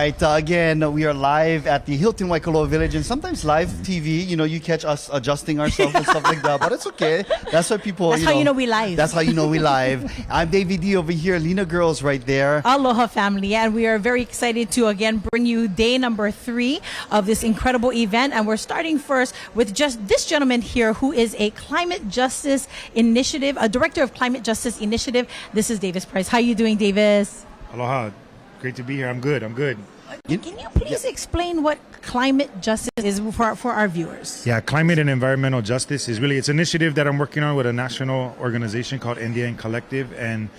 right, again, we are live at the Hilton Waikoloa Village, and sometimes live TV, you catch us adjusting ourselves and stuff like that, but it's okay. That's why people, That's how you know we live. That's how you know we live. I'm Davey D over here, Lina Girls right there. Aloha family, and we are very excited to again bring you day number 3 of this incredible event, and we're starting first with just this gentleman here who is a climate justice initiative, a director of climate justice initiative. This is Davis Price. How are you doing, Davis? Aloha. Great to be here. I'm good. Can you please explain what climate justice is for our viewers? Yeah, climate and environmental justice is really, it's an initiative that I'm working on with a national organization called Indian Collective. And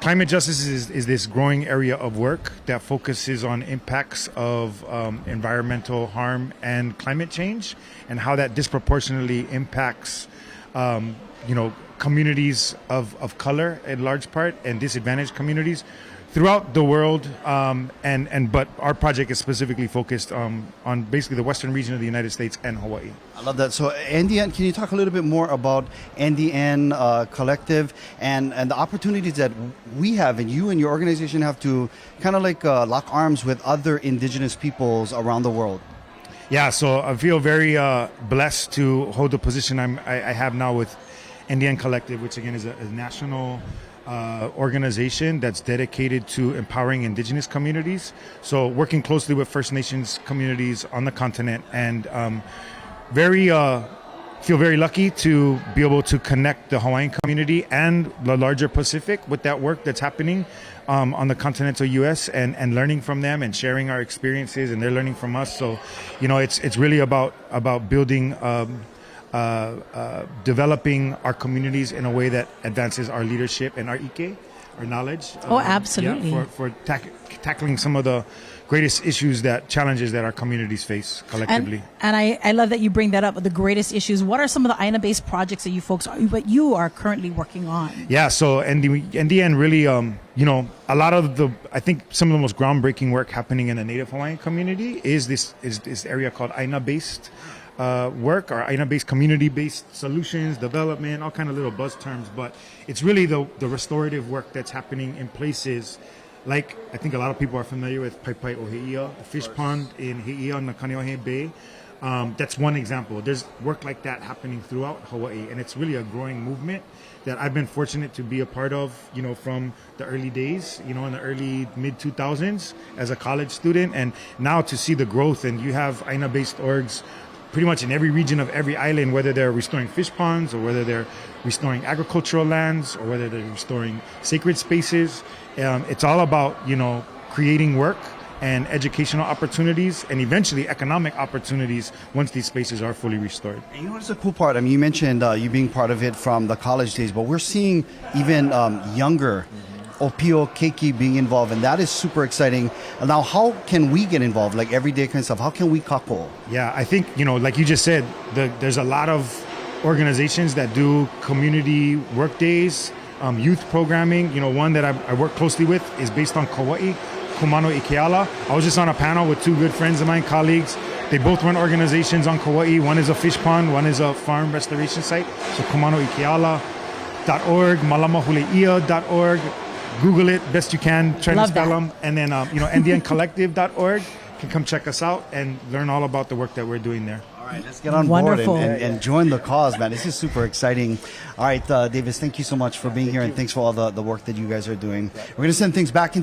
climate justice is this growing area of work that focuses on impacts of environmental harm and climate change, and how that disproportionately impacts communities of color in large part, and disadvantaged communities throughout the world, but our project is specifically focused on basically the western region of the United States and Hawaii. I love that. So, NDN, can you talk a little bit more about NDN Collective and the opportunities that we have and you and your organization have to kind of like lock arms with other indigenous peoples around the world? Yeah, so I feel very blessed to hold the position I have now with NDN Collective, which again is a national organization that's dedicated to empowering indigenous communities. So working closely with First Nations communities on the continent, and feel very lucky to be able to connect the Hawaiian community and the larger Pacific with that work that's happening on the continental U.S. and learning from them and sharing our experiences, and they're learning from us. So, it's really about building developing our communities in a way that advances our leadership and our ike, our knowledge. Absolutely. For tackling some of the greatest challenges that our communities face collectively. And I love that you bring that up, the greatest issues. What are some of the Aina-based projects that you are currently working on? Yeah, so NDN really, a lot of I think some of the most groundbreaking work happening in the Native Hawaiian community is this area called Aina-based work, or Aina-based, community-based solutions, development, all kind of little buzz terms, but it's really the restorative work that's happening in places like, I think a lot of people are familiar with Paipai o Heia, a fish pond in Heia on the Kaneohe Bay. That's one example. There's work like that happening throughout Hawaii, and it's really a growing movement that I've been fortunate to be a part of, from the early days, in the early mid-2000s as a college student, and now to see the growth. And you have Aina-based orgs pretty much in every region of every island, whether they're restoring fish ponds, or whether they're restoring agricultural lands, or whether they're restoring sacred spaces. It's all about, creating work and educational opportunities, and eventually economic opportunities once these spaces are fully restored. And what's the cool part? I mean, you mentioned you being part of it from the college days, but we're seeing even younger Opio Keiki being involved, and that is super exciting. Now, how can we get involved, like everyday kind of stuff? How can we kako? Yeah, I think, like you just said, there's a lot of organizations that do community work days, youth programming. One that I work closely with is based on Kauai, Kumano Ikeala. I was just on a panel with 2 good friends of mine, colleagues. They both run organizations on Kauai. One is a fish pond, one is a farm restoration site. So kumanoikeala.org, malamahuleia.org. Google it best you can, try to spell them. And then, ndncollective.org can come check us out and learn all about the work that we're doing there. All right, let's get on board and join the cause, man. This is super exciting. All right, Davis, thank you so much for being here, and thanks for all the work that you guys are doing. We're going to send things back into